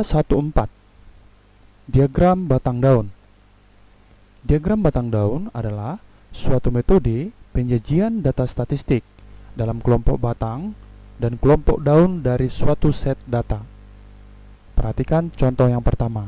214. Diagram batang daun. Diagram batang daun adalah suatu metode penyajian data statistik dalam kelompok batang dan kelompok daun dari suatu set data. Perhatikan contoh yang pertama.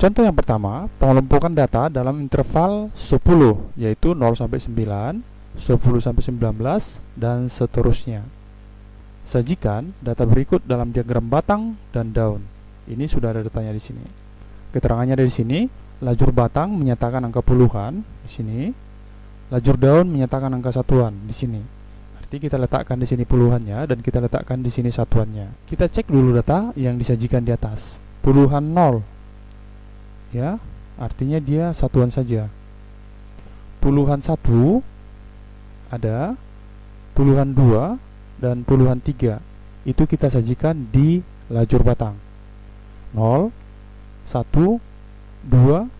Contoh yang pertama, pengelompokan data dalam interval 10, yaitu 0 sampai 9, 10 sampai 19, dan seterusnya. Sajikan data berikut dalam diagram batang dan daun. Ini sudah ada datanya di sini. Keterangannya dari sini, lajur batang menyatakan angka puluhan di sini, lajur daun menyatakan angka satuan di sini. Berarti kita letakkan di sini puluhannya dan kita letakkan di sini satuannya. Kita cek dulu data yang disajikan di atas. Puluhan 0. Ya, artinya dia satuan saja. Puluhan 1 ada, puluhan 2 dan puluhan 3 itu kita sajikan di lajur batang. 0, 1, 2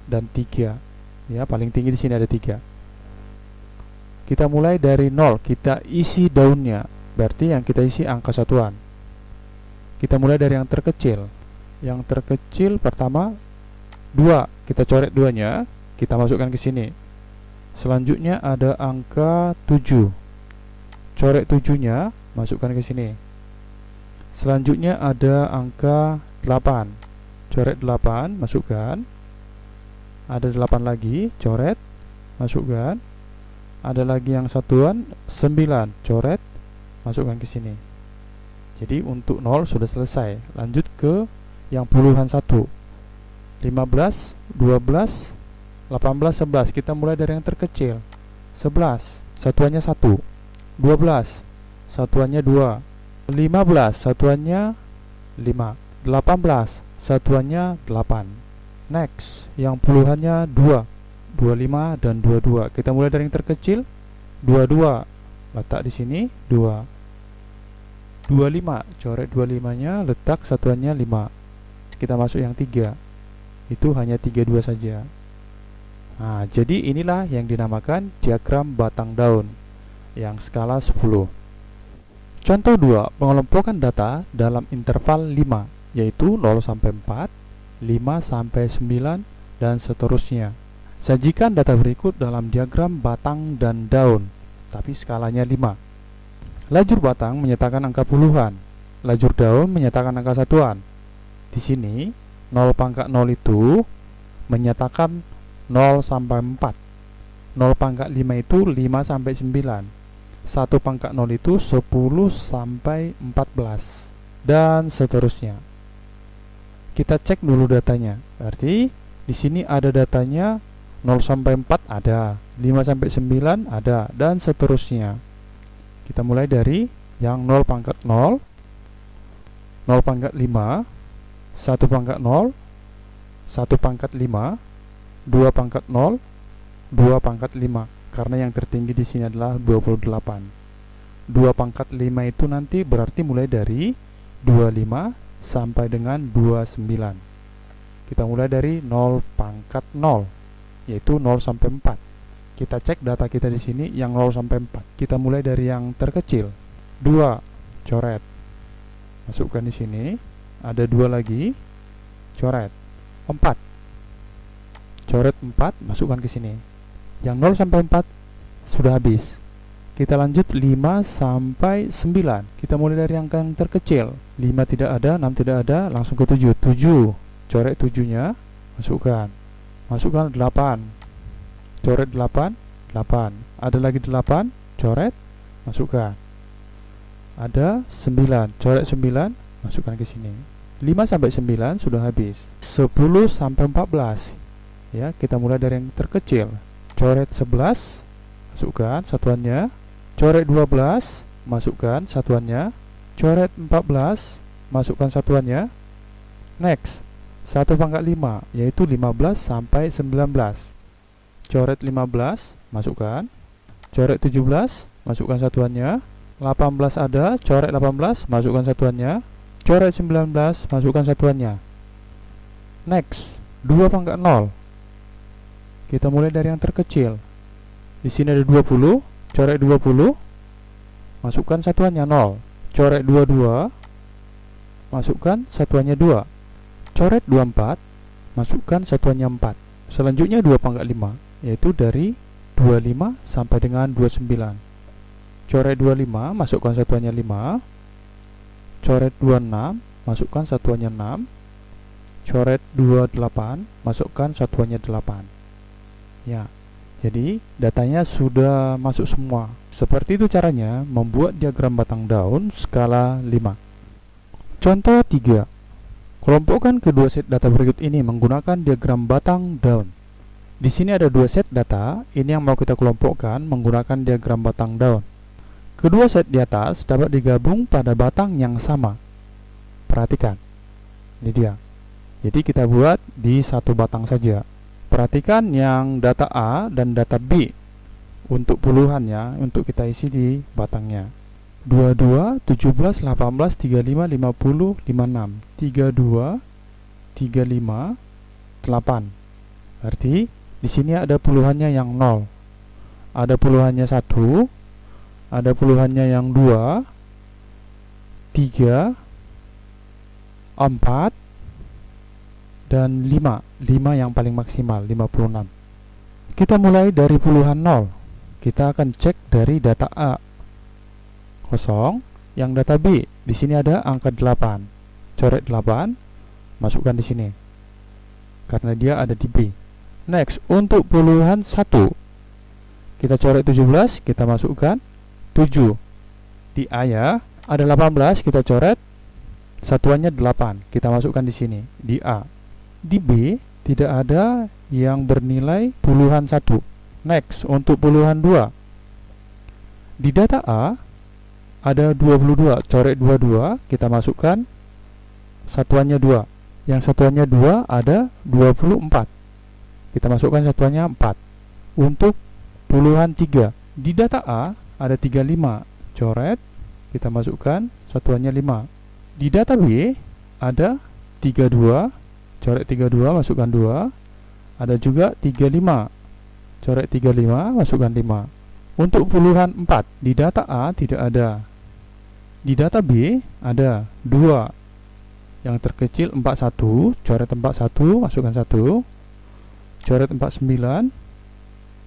dan 3. Ya, paling tinggi di sini ada 3. Kita mulai dari 0, kita isi daunnya. Berarti yang kita isi angka satuan. Kita mulai dari yang terkecil. Yang terkecil pertama 2, kita coret 2-nya, kita masukkan ke sini. Selanjutnya ada angka 7. Coret 7-nya, masukkan ke sini. Selanjutnya ada angka 8. Coret 8, masukkan. Ada 8 lagi, coret, masukkan. Ada lagi yang satuan 9, coret, masukkan ke sini. Jadi untuk 0 sudah selesai. Lanjut ke yang puluhan 1. 15, 12, 18, 11. Kita mulai dari yang terkecil. 11, satuannya 1. 12, satuannya 2. 15, satuannya 5. 18, satuannya 8. Next, yang puluhannya 2. 25 dan 22. Kita mulai dari yang terkecil. 22, letak di sini 2. 25, coret 25-nya, letak satuannya 5. Kita masuk yang 3. Itu hanya 32 saja. Nah, jadi inilah yang dinamakan diagram batang daun yang skala 10. Contoh 2, pengelompokan data dalam interval 5, yaitu 0 sampai 4, 5 sampai 9, dan seterusnya. Sajikan data berikut dalam diagram batang dan daun, tapi skalanya 5. Lajur batang menyatakan angka puluhan, lajur daun menyatakan angka satuan. Di sini 0 pangkat 0 itu menyatakan 0 sampai 4. 0 pangkat 5 itu 5 sampai 9. 1 pangkat 0 itu 10 sampai 14, dan seterusnya. Kita cek dulu datanya. Berarti di sini ada datanya 0 sampai 4 ada, 5 sampai 9 ada, dan seterusnya. Kita mulai dari yang 0 pangkat 0, 0 pangkat 5, 1 pangkat 0, 1 pangkat 5, 2 pangkat 0, 2 pangkat 5. Karena yang tertinggi di sini adalah 28. 2 pangkat 5 itu nanti berarti mulai dari 25 sampai dengan 29. Kita mulai dari 0 pangkat 0, yaitu 0 sampai 4. Kita cek data kita di sini yang 0 sampai 4. Kita mulai dari yang terkecil. 2, coret. Masukkan di sini. Ada 2 lagi. Coret. 4. Coret 4, masukkan ke sini. Yang 0 sampai 4 sudah habis. Kita lanjut 5 sampai 9. Kita mulai dari angka yang terkecil. 5 tidak ada, 6 tidak ada, langsung ke 7. 7. Coret 7-nya, masukkan. Masukkan 8. Coret 8, 8. Ada lagi 8, coret, masukkan. Ada 9, coret 9, masukkan ke sini. 5 sampai 9 sudah habis. 10 sampai 14. Ya, kita mulai dari yang terkecil. Coret 11, masukkan satuannya. Coret 12, masukkan satuannya. Coret 14, masukkan satuannya. Next, 1 pangkat 5, yaitu 15 sampai 19. Coret 15, masukkan. Coret 17, masukkan satuannya. 18 ada, coret 18, masukkan satuannya. Coret 19, masukkan satuannya. Next, 2 pangkat 0. Kita mulai dari yang terkecil. Di sini ada 20, coret 20, masukkan satuannya 0. Coret 22, masukkan satuannya 2. Coret 24, masukkan satuannya 4. Selanjutnya 2 pangkat 5, yaitu dari 25 sampai dengan 29. Coret 25, masukkan satuannya 5. Coret 26, masukkan satuannya 6. Coret 28, masukkan satuannya 8. Ya, jadi datanya sudah masuk semua. Seperti itu caranya membuat diagram batang daun skala 5. Contoh 3. Kelompokkan kedua set data berikut ini menggunakan diagram batang daun. Di sini ada 2 set data, ini yang mau kita kelompokkan menggunakan diagram batang daun. Kedua set di atas dapat digabung pada batang yang sama. Perhatikan, ini dia. Jadi kita buat di satu batang saja. Perhatikan yang data A dan data B untuk puluhannya, untuk kita isi di batangnya. 22, 17, 18, 35, 50, 56. 32, 35, 8. Berarti di sini ada puluhannya yang 0. Ada puluhannya 1, ada puluhannya yang 2, 3, 4, dan 5 yang paling maksimal, 56. Kita mulai dari puluhan 0. Kita akan cek dari data A 0, yang data B di sini ada angka 8. Coret 8, masukkan di sini karena dia ada di B. Next, untuk puluhan 1 kita coret 17, kita masukkan 7 di A ya. Ada 18, kita coret satuannya 8, kita masukkan di sini di A. Di B tidak ada yang bernilai puluhan 1. Next, untuk puluhan 2 di data A ada 22, coret 22, kita masukkan satuannya 2. Yang satuannya 2 ada 24, kita masukkan satuannya 4. Untuk puluhan 3 di data A ada 35, coret, kita masukkan satuannya 5. Di data B ada 32, coret 32, masukkan 2. Ada juga 35, coret 35, masukkan 5. Untuk puluhan 4 di data A tidak ada. Di data B ada 2. Yang terkecil 41, coret 41, masukkan 1. Coret 49,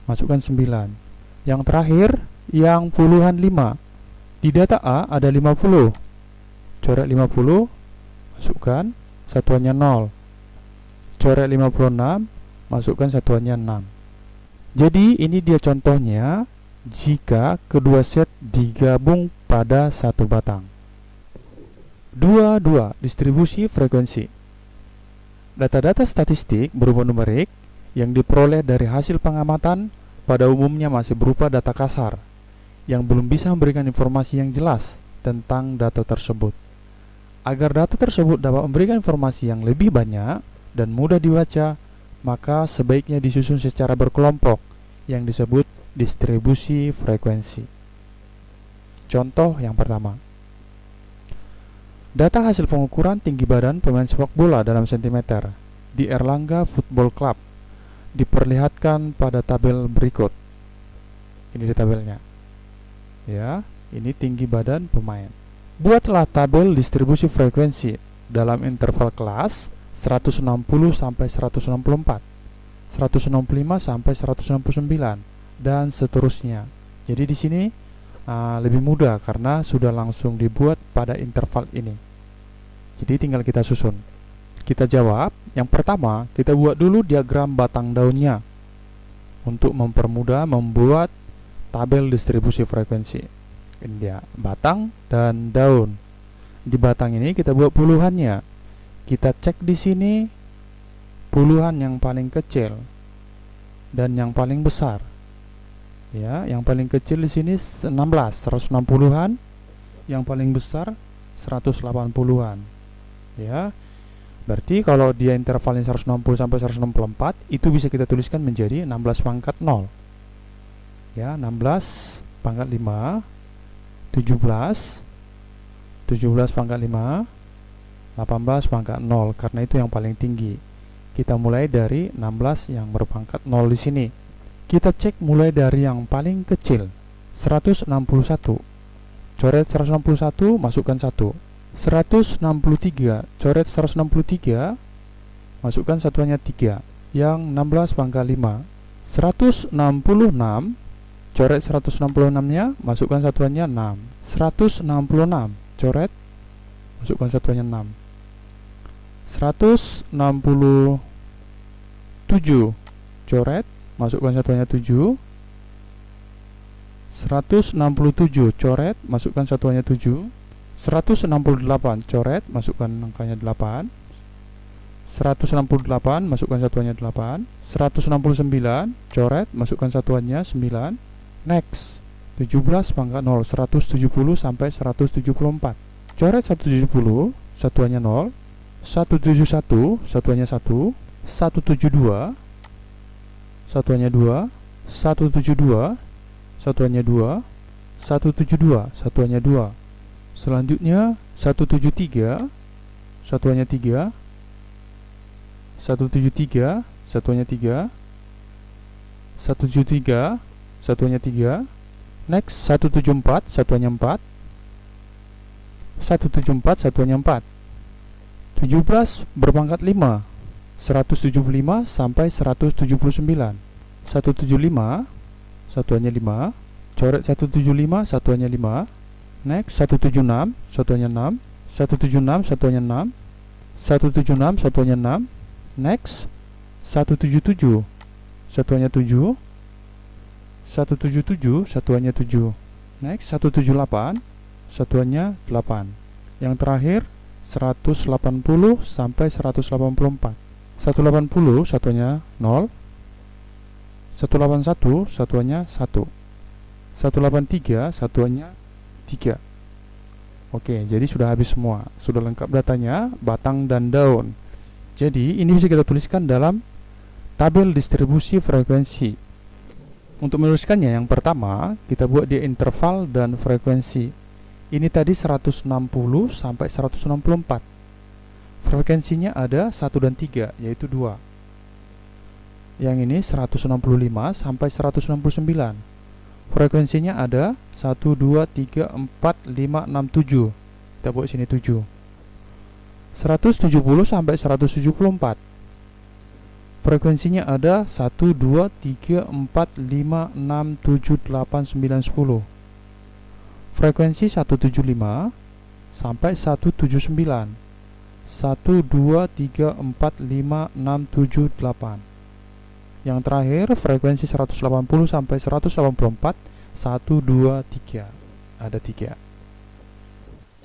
masukkan 9. Yang terakhir yang puluhan 5. Di data A ada 50. Coret 50, masukkan satuannya 0. Coret 56, masukkan satuannya 6. Jadi ini dia contohnya jika kedua set digabung pada satu batang. 2. Distribusi frekuensi. Data-data statistik berupa numerik yang diperoleh dari hasil pengamatan pada umumnya masih berupa data kasar yang belum bisa memberikan informasi yang jelas tentang data tersebut. Agar data tersebut dapat memberikan informasi yang lebih banyak dan mudah dibaca, maka sebaiknya disusun secara berkelompok yang disebut distribusi frekuensi. Contoh yang pertama, data hasil pengukuran tinggi badan pemain sepak bola dalam sentimeter di Erlangga Football Club diperlihatkan pada tabel berikut. Ini di tabelnya. Ya, ini tinggi badan pemain. Buatlah tabel distribusi frekuensi dalam interval kelas 160 sampai 164, 165 sampai 169 dan seterusnya. Jadi di sini lebih mudah karena sudah langsung dibuat pada interval ini. Jadi tinggal kita susun. Kita jawab. Yang pertama, kita buat dulu diagram batang daunnya untuk mempermudah membuat tabel distribusi frekuensi. Ini dia, batang dan daun. Di batang ini kita buat puluhannya. Kita cek di sini puluhan yang paling kecil dan yang paling besar. Ya, yang paling kecil di sini 16, 160-an, yang paling besar 180-an. Ya. Berarti kalau dia intervalnya 160 sampai 164, itu bisa kita tuliskan menjadi 16 pangkat 0. Ya, 16 pangkat 5, 17 pangkat 5, 18 pangkat 0, karena itu yang paling tinggi. Kita mulai dari 16 yang berpangkat 0 di sini. Kita cek mulai dari yang paling kecil, 161. Coret 161, masukkan 1. 163, coret 163, masukkan satuannya 3, yang 16 pangkat 5. 166, coret 166-nya, masukkan satuannya 6. 166, coret, masukkan satuannya 6. 167, coret, masukkan satuannya 7. 167, coret, masukkan satuannya 7. 168, coret, masukkan angkanya 8. 168, masukkan satuannya 8. 169, coret, masukkan satuannya 9. Next, 17 pangkat 0, 170 sampai 174. Coret 170, satuannya 0. 171, satuannya 1. 172, satuannya 2. 172, satuannya 2. 172, satuannya 2. Selanjutnya 173, satuannya 3. 173, satuannya 3. 173, satuannya 3. Next, 174, satuannya 4. 174, satuannya 4. 17 berpangkat 5, 175 sampai 179. 175, satuannya 5. Coret 175, satuannya 5. Next, 176, satuannya 6. 176, satuannya 6. 176, satuannya 6. Next, 177, satuannya 7. 177, satuannya 7. Next, 178, satuannya 8. Yang terakhir, 180 sampai 184. 180, satuannya 0. 181, satuannya 1. 183, satuannya 3. Oke, jadi sudah habis semua. Sudah lengkap datanya, batang dan daun. Jadi ini bisa kita tuliskan dalam tabel distribusi frekuensi. Untuk menuliskannya, yang pertama kita buat dia interval dan frekuensi. Ini tadi 160 sampai 164. Frekuensinya ada 1 dan 3, yaitu 2. Yang ini 165 sampai 169. Frekuensinya ada 1, 2, 3, 4, 5, 6, 7. Kita buat sini 7. 170 sampai 174. Frekuensinya ada 1, 2, 3, 4, 5, 6, 7, 8, 9, 10. Frekuensi 175 sampai 179. 1, 2, 3, 4, 5, 6, 7, 8. Yang terakhir frekuensi 180 sampai 184. 1, 2, 3. Ada 3.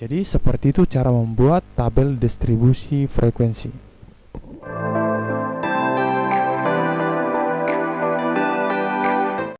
Jadi seperti itu cara membuat tabel distribusi frekuensi.